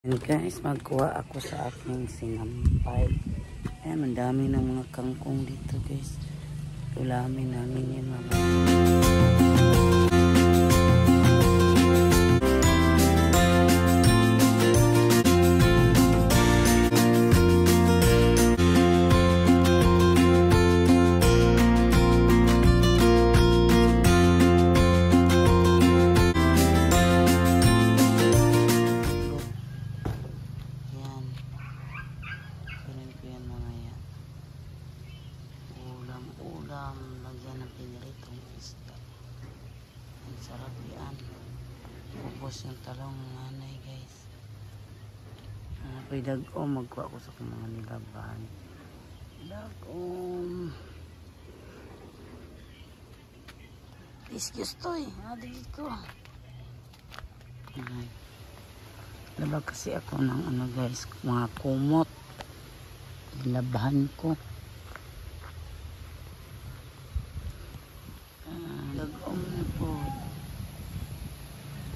And guys, magkuha ako sa aking sinampay. Ayan, ang dami ng mga kangkong dito guys. Ulamin namin yan mamaya. Lagyan ng piniritong isda. Ang sarap yan. Ubos yung talong ng nanay guys. Ako'y dag-om. Magkuha ko sa mga nilaban. Dag-om. Excuse to eh. Dito. Labag kasi ako ng ano guys. Mga kumot. Labahan ko. Dag-om na po.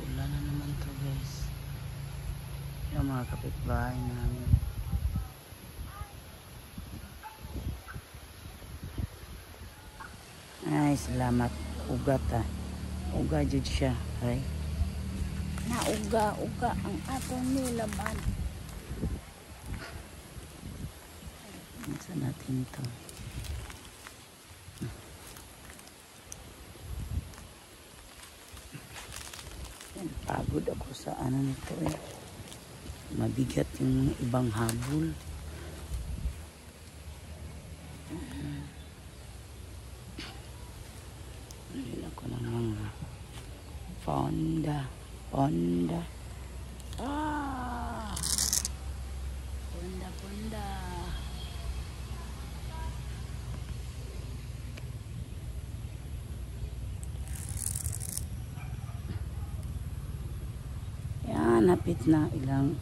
Ulan na naman to guys. Yung mga kapitbahay namin. Ay, salamat. Ugat ah. Uga jud siya. Ay. Uga ang atong nilaban. Saan natin ito? Pagod ako sa ano nito eh. Mabigat yung ibang habol. Nalil ako ng mga ponda. Ponda. Ponda. Lapit na ilang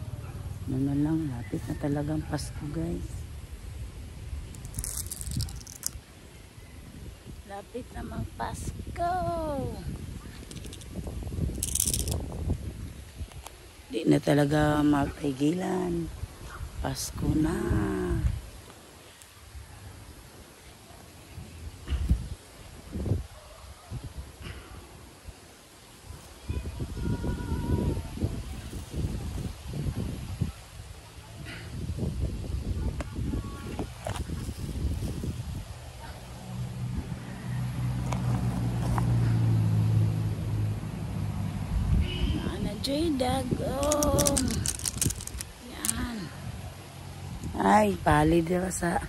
ano lang, lapit na talagang Pasko guys. Lapit na mang Pasko. Di na talaga magpigilan. Pasko na. Joy dag-om. Yan. Ay, palid na sa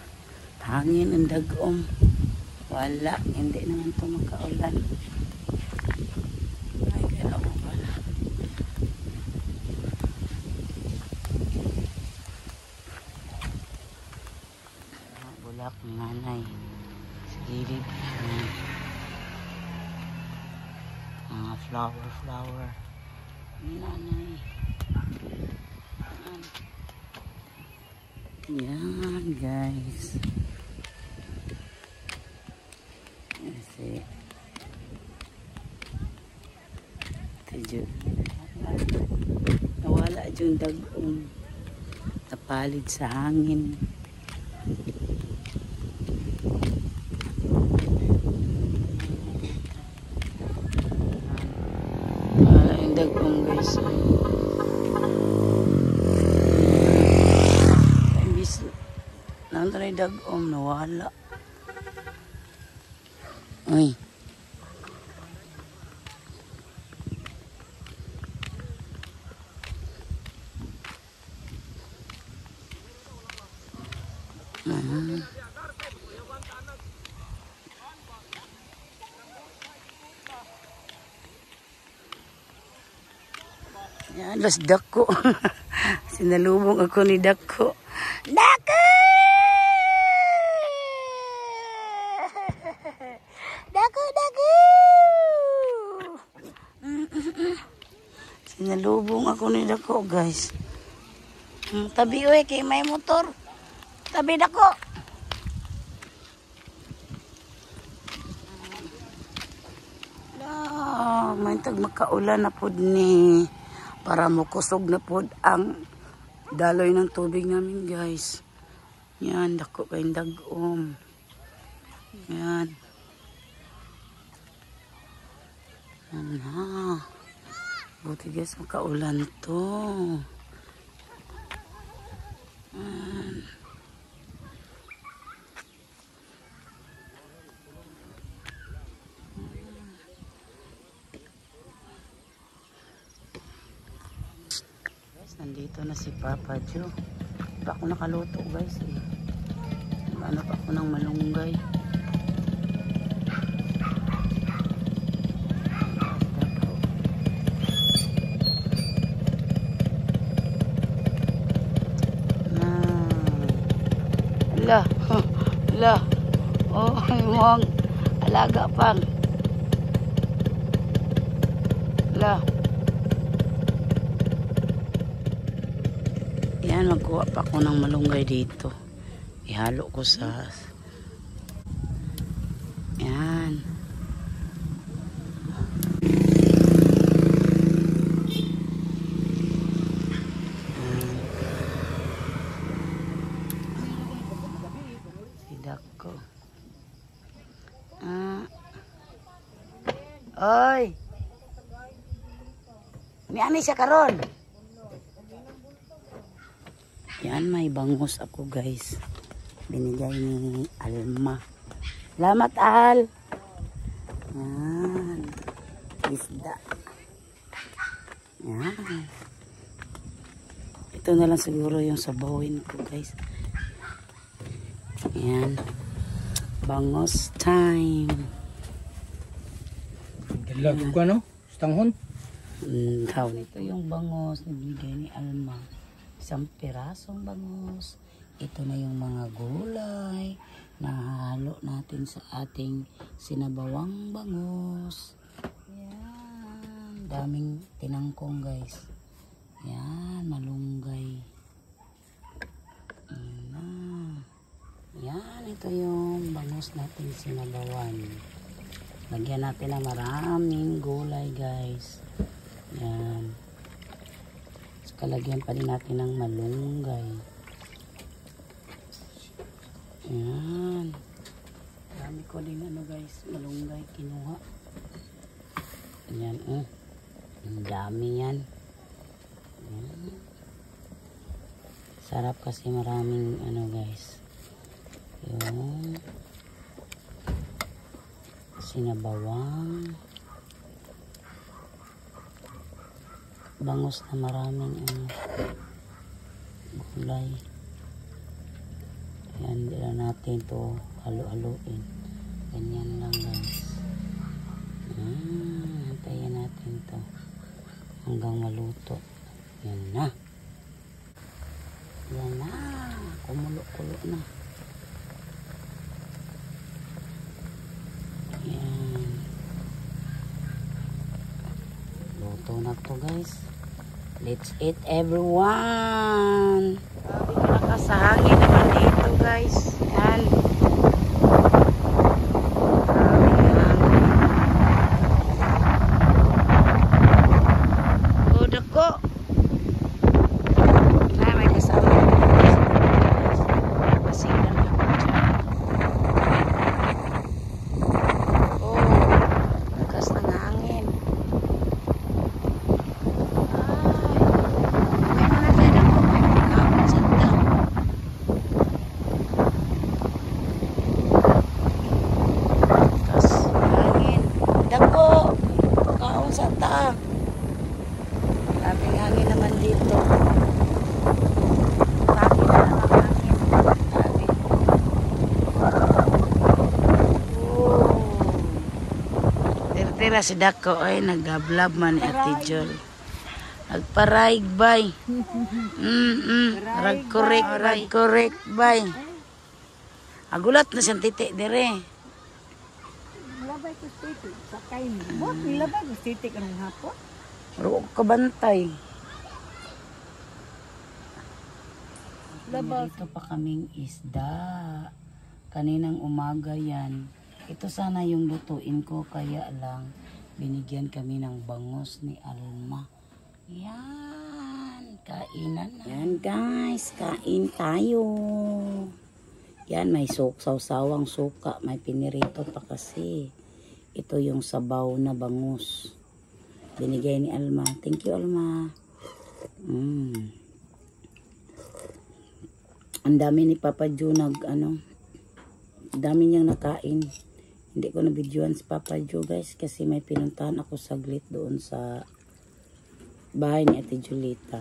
hangin ang dag-om. Wala, hindi naman ito makaulan. Ay, kaya ako pala. Bulak ng nanay. Sa gilid. Mga flower. Nanay. Yan guys. Kasi nawala yung dag-om. Napalid sa hangin. Yung dag-om guys. Nandun ay dag-om, nawala. Uy. Yan, las dako. Sinalubong ako ni dako. Dako! Dako! Sinalubong ako ni dako guys. Tabi uy, kay may motor. Tabi dako. May tag makaulan na pod ni para mokusog na pod ang Daloy ng tubig namin guys. Yan, dako kayong dagom. Yan. Yan na. Buti guys, makaulan to. Yan. Nandito na si Papa Joe. Di pa ako nakaluto guys eh. Ano pa ako ng malunggay. Ala. Ala. Oh, mong alaga pang. Ala. Yan, magkuha pa ako ng malunggay dito. Ihalo ko sa... Yan. Sidak ko. Oy! May ani siya karon. Yan, may bangus ako guys. Binigay ni Alma. Salamat Al. Yan. Isda. Yan. Ito na lang siguro yung sabawin ko guys. Yan. Bangus time. Lago ka no? Stanghon? Ito yung bangus na binigay ni Alma. Isang pirasong bangus. Ito na yung mga gulay na halo natin sa ating sinabawang bangus. Yan. Daming tinangkong guys. Yan. Malunggay. Yan. Ito yung bangus natin sinabawan. Lagyan natin ng maraming gulay guys. Yan. Kalagyan pa rin natin ng malunggay. Yan. Dami ko din ano guys, malunggay kinuha. Yan, ang dami yan. Yan. Sarap kasi maraming ano guys. Yung sinabawang bangus na maraming gulay. Yan, dila natin to halo-haloin. Ganyan lang guys. Hintayin natin to hanggang maluto. Yan na. Yan na. Kumulo-kulo na. Yan. Luto na to guys. Let's eat everyone. Sabi ko nakasahangin naman dito guys. Yan. Dako. Ay, may kasama. Pasilan ako dyan. Oh, lakas ng hangin. Labing hangin naman dito. Lagi na lang ang hangin. Labi. Tira-tira si Dako ay nagablab man ni Ate Jol. Nagparaig bay. Rag-correct bay. Agulat na siyang titi dire. Labay ko titik sa kain. Buat labay ko titik anong hapon. Ruog ka bantay. Dito pa kaming isda. Kaninang umaga yan. Ito sana yung lutuin ko. Kaya lang binigyan kami ng bangus ni Alma. Yan. kainan na. Yan guys, kain tayo. Yan, may sawsawang suka. May pinirito pa kasi. Ito yung sabaw na bangus. Binigay ni Alma. Thank you, Alma. Ang dami ni Papa Jo dami niyang nakain. Hindi ko na-videoan si Papa Jo guys kasi may pinuntahan ako saglit doon sa bahay ni Ate Julita.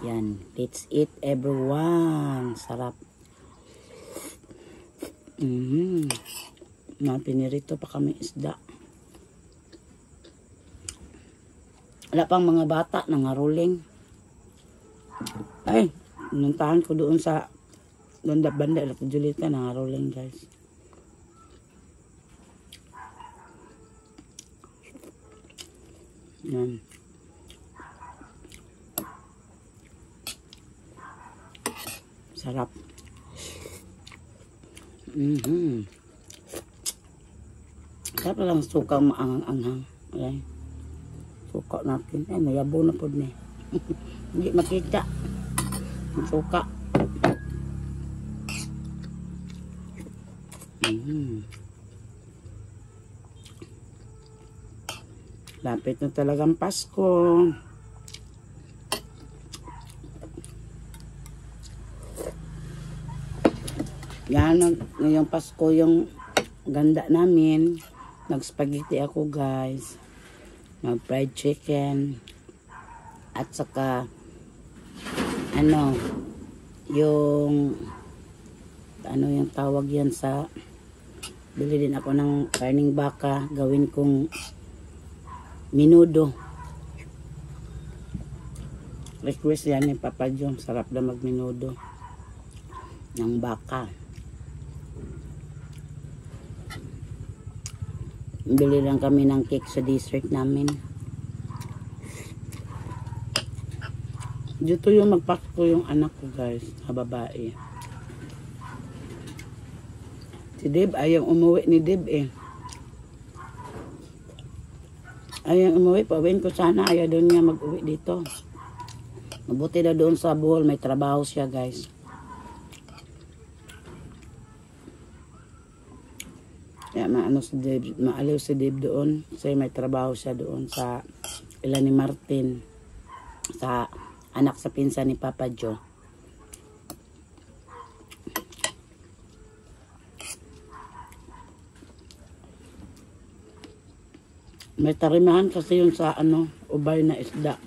Yan, let's eat everyone. Sarap. Pinirito pa kami isda. Wala pang mga bata nangaruling. Ay, nuntahan ko doon sa banda Ate Julita nangaruling guys. Yan. Sarap. Sarap lang suka maanghang-anghang. Okay. Suka natin. Ay, mayabo na po ni. Hindi makita. Ang suka. Lapit na talagang Pasko. Yan, ngayong Pasko yung ganda namin. Nag-spaghetti ako guys. Nag-fried chicken. At saka yung tawag yan sa bili din ako ng karning baka. Gawin kong minudo. Request yan ni Papa Jo. Sarap na magminudo ng baka. Bili lang kami ng cake sa district namin. Dito yung magpasko yung anak ko guys, na babae. Si Deb, ayaw umuwi ni Deb eh. Ayaw umuwi, pawin ko sana, ayaw doon niya mag-uwi dito. Mabuti na doon sa Bohol, may trabaho siya guys. Kaya maaliw si Deb doon. Kasi may trabaho siya doon sa ila ni Martin. Sa anak sa pinsan ni Papa Jo. May tarimahan kasi yun sa ubay na isda.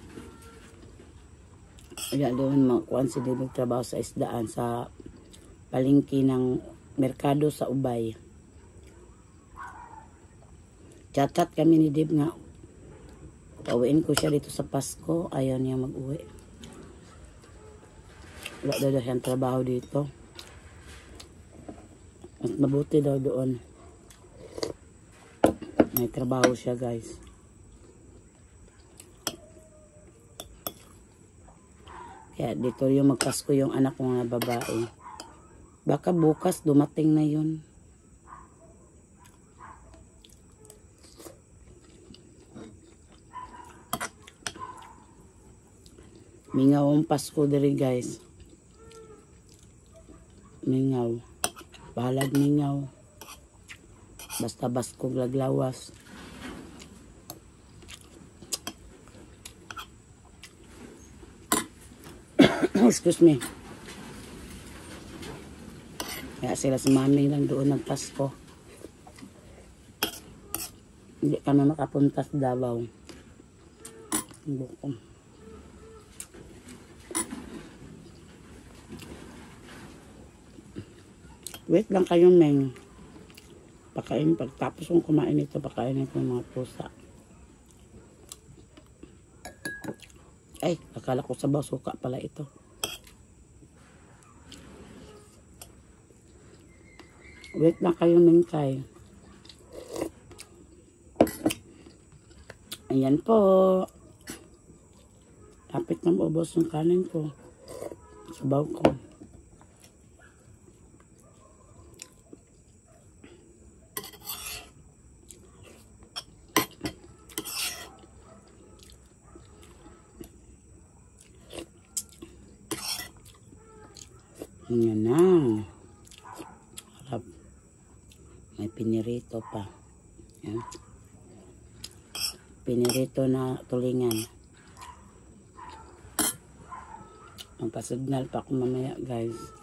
Kaya doon makuhan si Deb trabaho sa isdaan sa palengke ng merkado sa Ubay. Chat-chat kami ni Deb nga. Pauwiin ko siya dito sa Pasko. Ayaw niya mag-uwi. Wala daw siyang trabaho dito. Mas mabuti daw doon. May trabaho siya guys. Kaya dito yung magpasko yung anak ko na babae. Baka bukas dumating na yun. Mingaw ang Pasko diri guys. Mingaw. Balag mingaw. Basta baskog laglawas. Excuse me. Kaya sila si mami lang doon nagpasko. Hindi kami makapunta sa Davao. Bukom. Wait lang kayo, Meng. Pagkain, pagtapos kong kumain ito, pakainin ko mga pusa. Ay, akala ko sabaw suka pala ito. Wait lang kayo, Meng Kay. Ayan po. Lapit na maubos yung kanin ko. Sabaw ko. Yan na. Harap. May pinirito pa. Yan. Pinirito na tulingan. Magpasignal pa ako mamaya guys.